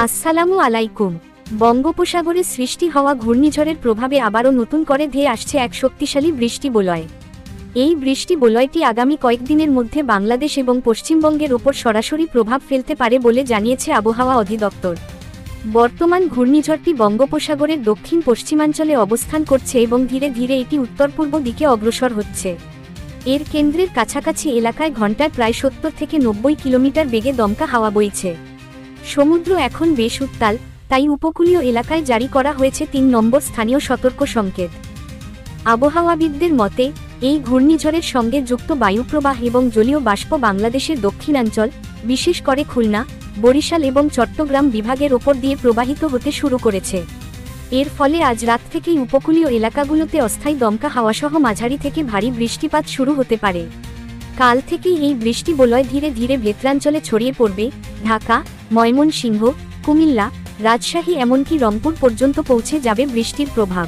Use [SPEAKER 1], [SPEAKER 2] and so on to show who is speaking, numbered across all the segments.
[SPEAKER 1] আসসালামু আলাইকুম। বঙ্গোপসাগরে সৃষ্টি হওয়া ঘূর্ণিঝড়ের প্রভাবে আবারও নতুন করে ধেয়ে আসছে এক শক্তিশালী বৃষ্টি বলয়। এই বৃষ্টি বলয়টি আগামী কয়েকদিনের মধ্যে বাংলাদেশ এবং পশ্চিমবঙ্গের ওপর সরাসরি প্রভাব ফেলতে পারে বলে জানিয়েছে আবহাওয়া অধিদপ্তর। বর্তমান ঘূর্ণিঝড়টি বঙ্গোপসাগরের দক্ষিণ পশ্চিমাঞ্চলে অবস্থান করছে এবং ধীরে ধীরে এটি উত্তর পূর্ব দিকে অগ্রসর হচ্ছে। এর কেন্দ্রের কাছাকাছি এলাকায় ঘণ্টায় প্রায় 70 থেকে 90 কিলোমিটার বেগে দমকা হাওয়া বইছে। সমুদ্র এখন বেশ উত্তাল, তাই উপকূলীয় এলাকায় জারি করা হয়েছে 3 নম্বর স্থানীয় সতর্ক সংকেত। আবহাওয়াবিদদের মতে, এই ঘূর্ণিঝড়ের সঙ্গে যুক্ত বায়ুপ্রবাহ এবং জলীয় বাষ্প বাংলাদেশের দক্ষিণাঞ্চল, বিশেষ করে খুলনা, বরিশাল এবং চট্টগ্রাম বিভাগের ওপর দিয়ে প্রবাহিত হতে শুরু করেছে। এর ফলে আজ রাত থেকেই উপকূলীয় এলাকাগুলোতে অস্থায়ী দমকা হাওয়াসহ মাঝারি থেকে ভারী বৃষ্টিপাত শুরু হতে পারে। কাল থেকেই এই বৃষ্টি বলয় ধীরে ধীরে ভেতরাঞ্চলে ছড়িয়ে পড়বে। ঢাকা, ময়মনসিংহ, কুমিল্লা, রাজশাহী এমনকি রংপুর পর্যন্ত পৌঁছে যাবে বৃষ্টির প্রভাব।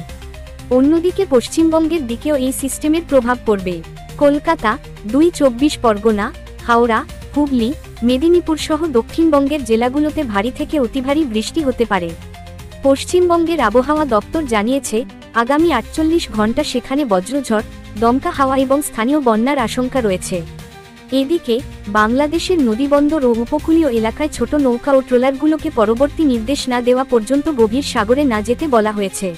[SPEAKER 1] অন্যদিকে পশ্চিমবঙ্গের দিকেও এই সিস্টেমের প্রভাব পড়বে। কলকাতা, 2 24 পরগনা, হাওড়া, হুগলি, মেদিনীপুর সহ দক্ষিণবঙ্গের জেলাগুলোতে ভারী থেকে অতি ভারী বৃষ্টি হতে পারে। পশ্চিমবঙ্গের আবহাওয়া দপ্তর জানিয়েছে, আগামী 48 ঘণ্টা সেখানে বজ্রঝড়, দমকা হাওয়া এবং স্থানীয় বন্যার আশঙ্কা রয়েছে। এদিকে বাংলাদেশের নদীবন্দর ও উপকূলীয় এলাকায় ছোট নৌকা ও ট্রলারগুলোকে পরবর্তী নির্দেশ না দেওয়া পর্যন্ত গভীর সাগরে না যেতে বলা হয়েছে।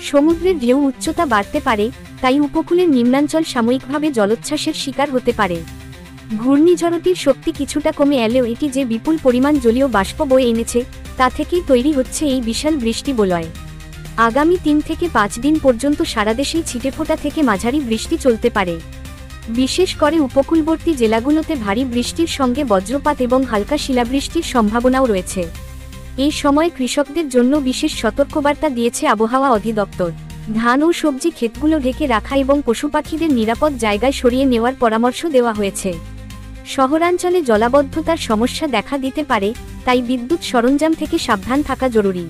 [SPEAKER 1] সমুদ্রের ঢেউ উচ্চতা বাড়তে পারে, তাই উপকূলের নিম্নাঞ্চল সাময়িকভাবে জলোচ্ছ্বাসের শিকার হতে পারে। ঘূর্ণিঝড়টির শক্তি কিছুটা কমে এলেও এটি যে বিপুল পরিমাণ জলীয় বাষ্প বয়ে এনেছে, তা থেকেই তৈরি হচ্ছে এই বিশাল বৃষ্টি বলয়। আগামী 3 থেকে 5 দিন পর্যন্ত সারা দেশেই ছিটেফোঁটা থেকে মাঝারি বৃষ্টি চলতে পারে। বিশেষ করে উপকূলবর্তী জেলাগুলোতে ভারী বৃষ্টির সঙ্গে বজ্রপাত এবং হালকা শিলাবৃষ্টির সম্ভাবনাও রয়েছে। এই সময় কৃষকদের জন্য বিশেষ সতর্কবার্তা দিয়েছে আবহাওয়া অধিদপ্তর। ধান ও সবজি ক্ষেতগুলো ঢেকে রাখা এবং পশুপাখিদের নিরাপদ জায়গায় সরিয়ে নেওয়ার পরামর্শ দেওয়া হয়েছে। শহরাঞ্চলে জলাবদ্ধতার সমস্যা দেখা দিতে পারে, তাই বিদ্যুৎ সরঞ্জাম থেকে সাবধান থাকা জরুরি।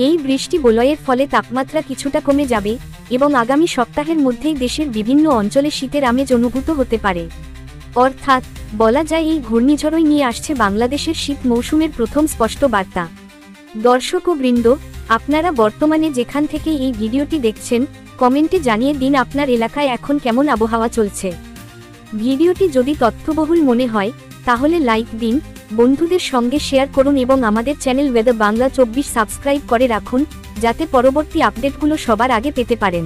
[SPEAKER 1] এই বৃষ্টি বলয়ের ফলে তাপমাত্রা কিছুটা কমে যাবে এবং আগামী সপ্তাহের মধ্যেই দেশের বিভিন্ন অঞ্চলে শীতের আমেজ অনুভূত হতে পারে। অর্থাৎ বলা যায়, এই ঘূর্ণিঝড়ই নিয়ে আসছে বাংলাদেশের শীত মৌসুমের প্রথম স্পষ্ট বার্তা। দর্শক ও বৃন্দ, আপনারা বর্তমানে যেখান থেকে এই ভিডিওটি দেখছেন, কমেন্টে জানিয়ে দিন আপনার এলাকায় এখন কেমন আবহাওয়া চলছে। ভিডিওটি যদি তথ্যবহুল মনে হয় তাহলে লাইক দিন, বন্ধুদের সঙ্গে শেয়ার করুন এবং আমাদের চ্যানেল ওয়েদার বাংলা 24 সাবস্ক্রাইব করে রাখুন, যাতে পরবর্তী আপডেটগুলো সবার আগে পেতে পারেন।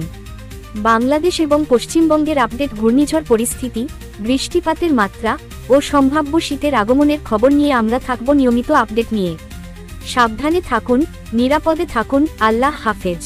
[SPEAKER 1] বাংলাদেশ এবং পশ্চিমবঙ্গের আপডেট ঘূর্ণিঝড় পরিস্থিতি, বৃষ্টিপাতের মাত্রা ও সম্ভাব্য শীতের আগমনের খবর নিয়ে আমরা থাকব নিয়মিত আপডেট নিয়ে। সাবধানে থাকুন, নিরাপদে থাকুন। আল্লাহ হাফেজ।